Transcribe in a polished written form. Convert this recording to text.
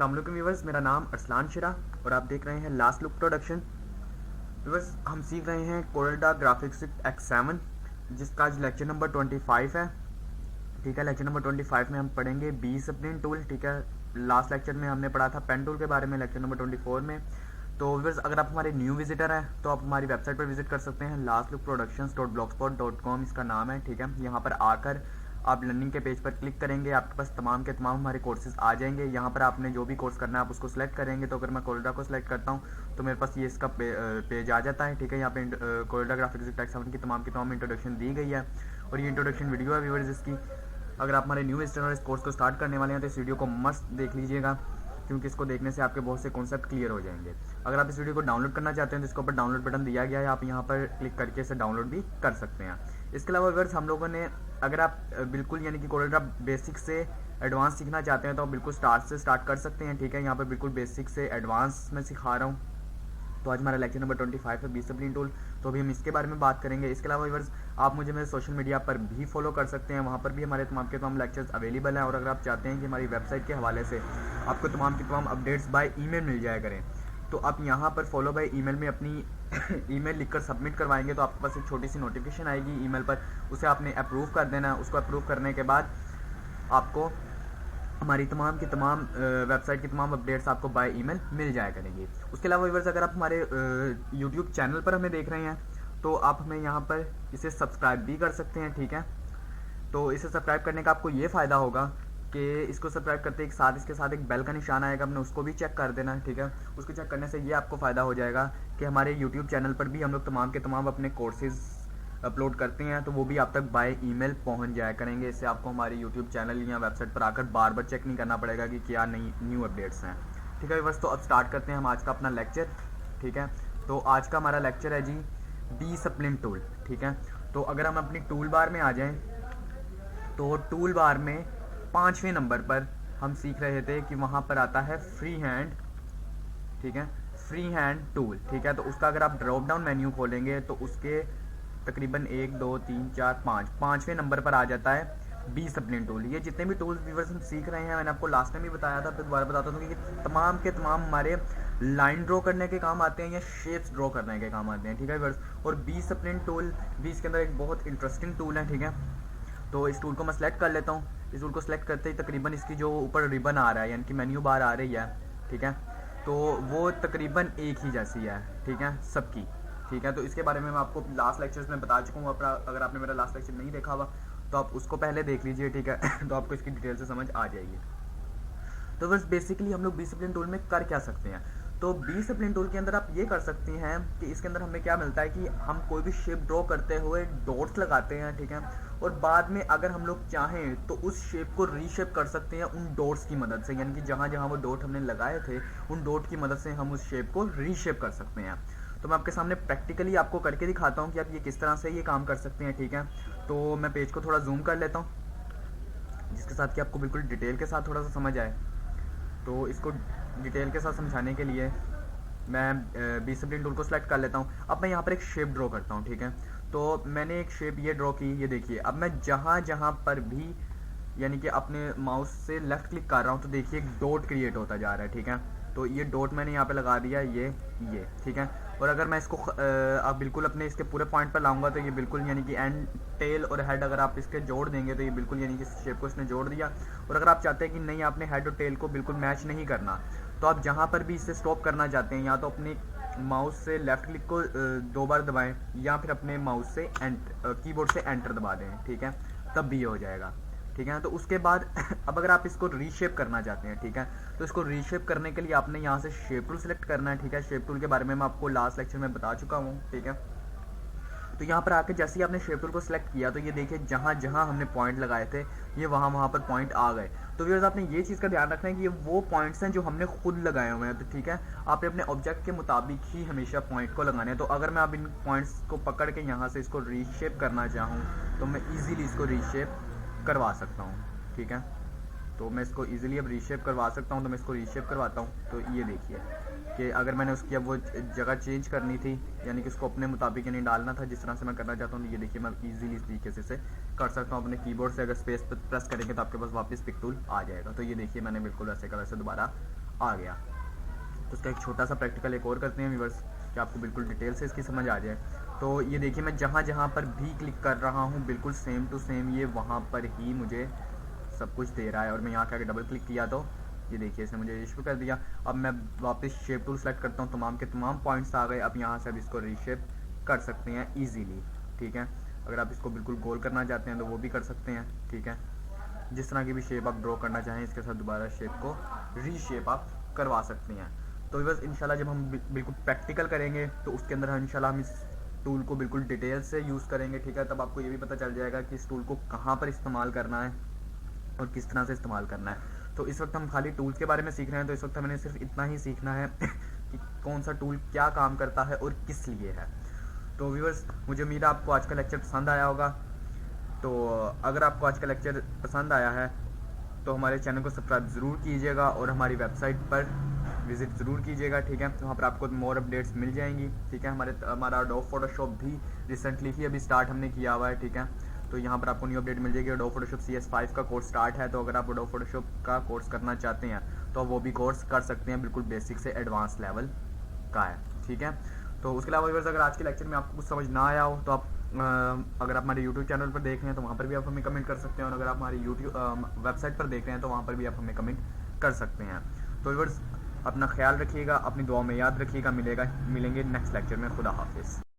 अस्सलाम वालेकुम व्यूवर्स, मेरा नाम अरसलान शिरा और आप देख रहे हैं लास्ट लुक प्रोडक्शन। व्यूवर्स, हम सीख रहे हैं कोरलड्रा ग्राफिक्स X7 जिसका आज लेक्चर नंबर 25 है। ठीक है, लेक्चर नंबर 25 में हम पढ़ेंगे बी स्प्लिन टूल। ठीक है, लास्ट लेक्चर में हमने पढ़ा था पेन टूल के बारे में लेक्चर नंबर 24 में। तो व्यूवर्स, अगर आप हमारे न्यू विजिटर हैं तो आप हमारी वेबसाइट पर विजिट कर सकते हैं। lastlukproductions.blogspot.com इसका नाम है। ठीक है, यहाँ पर आकर आप लर्निंग के पेज पर क्लिक करेंगे, आपके पास तमाम के तमाम हमारे कोर्सेज आ जाएंगे। यहाँ पर आपने जो भी कोर्स करना है आप उसको सिलेक्ट करेंगे। तो अगर मैं कोरलड्रा को सिलेक्ट करता हूँ तो मेरे पास ये इसका पेज आ जाता है। ठीक है, यहाँ पे कोरलड्रा ग्राफिक्स X7 की तमाम इंट्रोडक्शन दी गई है और ये इंट्रोडक्शन वीडियो है व्यूअर्स इसकी। अगर आप हमारे न्यू विजिटर और इस कोर्स को स्टार्ट करने वाले हैं तो इस वीडियो को मस्त देख लीजिएगा, क्योंकि इसको देखने से आपके बहुत से कॉन्सेप्ट क्लियर हो जाएंगे। अगर आप इस वीडियो को डाउनलोड करना चाहते हैं तो इसके ऊपर डाउनलोड बटन दिया गया है, आप यहाँ पर क्लिक करके इसे डाउनलोड भी कर सकते हैं। इसके अलावा व्यूअर्स, हम लोगों ने अगर आप बिल्कुल यानी कि कोरलड्रा बेसिक से एडवांस सीखना चाहते हैं तो आप बिल्कुल स्टार्ट से स्टार्ट कर सकते हैं। ठीक है, यहाँ पर बिल्कुल बेसिक से एडवांस में सिखा रहा हूँ। तो आज हमारा लेक्चर नंबर 25 है बी स्प्लिन टूल, तो अभी हम इसके बारे में बात करेंगे। इसके अलावा व्यूअर्स, आप मुझे मेरे सोशल मीडिया पर भी फॉलो कर सकते हैं, वहाँ पर भी हमारे तमाम के तमाम लेक्चर्स अवेलेबल हैं। और अगर आप चाहते हैं कि हमारी वेबसाइट के हवाले से आपको तमाम की तमाम अपडेट्स बाय ईमेल मिल जाया करें, तो आप यहाँ पर फॉलो बाय ईमेल में अपनी ईमेल लिखकर सबमिट करवाएंगे तो आपके पास एक छोटी सी नोटिफिकेशन आएगी ईमेल पर, उसे आपने अप्रूव कर देना। उसको अप्रूव करने के बाद आपको हमारी तमाम की तमाम वेबसाइट की तमाम अपडेट्स आपको बाय ईमेल मिल जाया करेंगी। उसके अलावा व्यूअर्स, अगर आप हमारे यूट्यूब चैनल पर हमें देख रहे हैं तो आप हमें यहाँ पर इसे सब्सक्राइब भी कर सकते हैं। ठीक है, तो इसे सब्सक्राइब करने का आपको ये फ़ायदा होगा कि इसको सब्सक्राइब करते एक साथ इसके साथ एक बेल का निशान आएगा, आपने उसको भी चेक कर देना है। ठीक है, उसको चेक करने से ये आपको फ़ायदा हो जाएगा कि हमारे यूट्यूब चैनल पर भी हम लोग तमाम के तमाम अपने कोर्सेज़ अपलोड करते हैं, तो वो भी आप तक बाय ईमेल पहुंच जाया करेंगे। इससे आपको हमारे यूट्यूब चैनल या वेबसाइट पर आकर बार बार चेक नहीं करना पड़ेगा कि क्या नई न्यू अपडेट्स हैं। ठीक है बस, तो अब स्टार्ट करते हैं हम आज का अपना लेक्चर। ठीक है, तो आज का हमारा लेक्चर है जी बी स्प्लिन टूल। ठीक है, तो अगर हम अपनी टूल बार में आ जाएं तो टूल बार में 5वें नंबर पर हम सीख रहे थे कि वहाँ पर आता है फ्री हैंड। ठीक है, फ्री हैंड टूल। ठीक है, तो उसका अगर आप ड्रॉप डाउन मेन्यू खोलेंगे तो उसके तकरीबन 1 2 3 4 5 5वें नंबर पर आ जाता है बी स्प्लिन टूल। ये जितने भी टूल्स व्यूअर्स हम सीख रहे हैं, मैंने आपको लास्ट टाइम भी बताया था, फिर दोबारा बताता हूँ कि तमाम के तमाम हमारे लाइन ड्रॉ करने के काम आते हैं या शेप्स ड्रॉ करने के काम आते हैं। ठीक है व्यूअर्स, और बी स्प्लिन टूल भी इसके अंदर एक बहुत इंटरेस्टिंग टूल है। ठीक है, तो इस टूल को मैं सेलेक्ट कर लेता हूँ। इस टूल को सेलेक्ट करते ही तकरीबन इसकी जो ऊपर रिबन आ रहा है यानी कि मेन्यू बार आ रही है, ठीक है, तो वो तकरीबन एक ही जैसी है। ठीक है, सबकी। ठीक है, तो इसके बारे में मैं आपको लास्ट लेक्चर्स में बता चुका हूँ। अगर आपने मेरा लास्ट लेक्चर नहीं देखा हुआ तो आप उसको पहले देख लीजिए। ठीक है तो आपको इसकी डिटेल से समझ आ जाएगी। तो बस बेसिकली हम लोग बी स्प्लिन टूल में कर क्या सकते हैं, तो बी स्प्लिन टूल के अंदर आप ये कर सकते हैं कि इसके अंदर हमें क्या मिलता है कि हम कोई भी शेप ड्रॉ करते हुए डॉट्स लगाते हैं। ठीक है, और बाद में अगर हम लोग चाहें तो उस शेप को रीशेप कर सकते हैं उन डॉट्स की मदद से, यानी कि जहाँ जहाँ वो डॉट हमने लगाए थे उन डॉट की मदद से हम उस शेप को रीशेप कर सकते हैं। तो मैं आपके सामने प्रैक्टिकली आपको करके दिखाता हूँ कि आप ये किस तरह से ये काम कर सकते हैं। ठीक है, तो मैं पेज को थोड़ा जूम कर लेता हूँ जिसके साथ कि आपको बिल्कुल डिटेल के साथ थोड़ा सा समझ आए। तो इसको डिटेल के साथ समझाने के लिए मैं बी स्प्लिन टूल को सिलेक्ट कर लेता हूँ। अब मैं यहाँ पर एक शेप ड्रॉ करता हूँ। ठीक है, तो मैंने एक शेप ये ड्रॉ की, ये देखिए। अब मैं जहाँ जहाँ पर भी यानी कि अपने माउस से लेफ्ट क्लिक कर रहा हूँ तो देखिए एक डॉट क्रिएट होता जा रहा है। ठीक है, तो ये डॉट मैंने यहाँ पे लगा दिया, ये ठीक है। और अगर मैं इसको आप बिल्कुल अपने इसके पूरे पॉइंट पर लाऊंगा तो ये बिल्कुल यानी कि एंड टेल और हेड अगर आप इसके जोड़ देंगे तो ये बिल्कुल यानी कि शेप को इसने जोड़ दिया। और अगर आप चाहते हैं कि नहीं, आपने हेड और टेल को बिल्कुल मैच नहीं करना, तो आप जहाँ पर भी इसे स्टॉप करना चाहते हैं या तो अपने माउस से लेफ्ट क्लिक को 2 बार दबाएं या फिर अपने माउस से कीबोर्ड से एंटर दबा दें। ठीक है, तब भी ये हो जाएगा। ठीक है, तो उसके बाद अब अगर आप इसको रीशेप करना चाहते हैं, ठीक है, तो इसको रीशेप करने के लिए आपने यहाँ से शेप टूल सेलेक्ट करना है। ठीक है, शेप टूल के बारे में मैं आपको लास्ट लेक्चर में बता चुका हूँ। ठीक है, तो यहाँ पर आके जैसे ही आपने शेप टूल को सिलेक्ट किया तो ये देखिए जहाँ जहाँ हमने पॉइंट लगाए थे ये वहाँ पर पॉइंट आ गए। तो व्यूअर्स, आपने ये चीज़ का ध्यान रखना है कि ये वो पॉइंट्स हैं जो हमने खुद लगाए हुए हैं। तो ठीक है, आपने अपने ऑब्जेक्ट के मुताबिक ही हमेशा पॉइंट को लगाने हैं। तो अगर मैं अब इन पॉइंट्स को पकड़ के यहाँ से इसको रीशेप करना चाहूँ तो मैं ईजिली इसको रीशेप करवा सकता हूँ। ठीक है, तो मैं इसको इजीली अब रीशेप करवा सकता हूँ। तो मैं इसको रीशेप करवाता हूँ। तो ये देखिए कि अगर मैंने उसकी अब वो जगह चेंज करनी थी यानी कि उसको अपने मुताबिक यानी डालना था जिस तरह से मैं करना चाहता हूँ, तो ये देखिए मैं इजीली इस तरीके से कर सकता हूँ। अपने कीबोर्ड से अगर स्पेस पर प्रेस करेंगे तो आपके पास वापस पिक टूल आ जाएगा। तो ये देखिए मैंने बिल्कुल वैसे का वैसे दोबारा आ गया। तो उसका एक छोटा सा प्रैक्टिकल एक और करते हैं व्यूअर्स, कि आपको बिल्कुल डिटेल से इसकी समझ आ जाए। तो ये देखिए मैं जहाँ जहाँ पर भी क्लिक कर रहा हूँ बिल्कुल सेम टू सेम ये वहाँ पर ही मुझे सब कुछ दे रहा है। और मैं यहाँ आके डबल क्लिक किया तो ये देखिए इसने मुझे रीशेप कर दिया। अब मैं वापस शेप टूल सेलेक्ट करता हूँ, तमाम के तमाम पॉइंट्स आ गए। अब यहाँ से अब इसको रीशेप कर सकते हैं ईजीली, ठीक है। अगर आप इसको बिल्कुल गोल करना चाहते हैं तो वो भी कर सकते हैं, ठीक है। जिस तरह की भी शेप आप ड्रॉ करना चाहें इसके साथ दोबारा शेप को रीशेप आप करवा सकते हैं। तो बस इंशाल्लाह जब हम बिल्कुल प्रैक्टिकल करेंगे तो उसके अंदर इंशाल्लाह हम इस टूल को बिल्कुल डिटेल से यूज़ करेंगे, ठीक है। तब आपको ये भी पता चल जाएगा कि इस टूल को कहाँ पर इस्तेमाल करना है और किस तरह से इस्तेमाल करना है। तो इस वक्त हम खाली टूल्स के बारे में सीख रहे हैं, तो इस वक्त हमें सिर्फ इतना ही सीखना है कि कौन सा टूल क्या काम करता है और किस लिए है। तो व्यूअर्स मुझे उम्मीद है आपको आज का लेक्चर पसंद आया होगा। तो अगर आपको आज का लेक्चर पसंद आया है तो हमारे चैनल को सब्सक्राइब ज़रूर कीजिएगा और हमारी वेबसाइट पर विज़िट ज़रूर कीजिएगा, ठीक है। तो वहाँ पर आपको मोर अपडेट्स मिल जाएंगी, ठीक है। हमारा अडोब फोटोशॉप भी रिसेंटली ही अभी स्टार्ट हमने किया हुआ है, ठीक है। तो यहाँ पर आपको न्यू अपडेट मिल जाएगी। अडोब फोटोशॉप CS5 का कोर्स स्टार्ट है, तो अगर आप अडोब फोटोशॉप का कोर्स करना चाहते हैं तो वो भी कोर्स कर सकते हैं, बिल्कुल बेसिक से एडवांस लेवल का है, ठीक है। तो उसके अलावा व्यूअर्स अगर आज के लेक्चर में आपको कुछ समझ ना आया हो तो आप अगर आप हमारे यूट्यूब चैनल पर देख रहे हैं तो वहाँ पर भी आप हमें कमेंट कर सकते हैं, और अगर आप हमारी यूट्यूब वेबसाइट पर देख रहे हैं तो वहाँ पर भी आप हमें कमेंट कर सकते हैं। तो व्यूअर्स अपना ख्याल रखिएगा, अपनी दुआ में याद रखिएगा। मिलेंगे नेक्स्ट लेक्चर में। खुदा हाफिज़।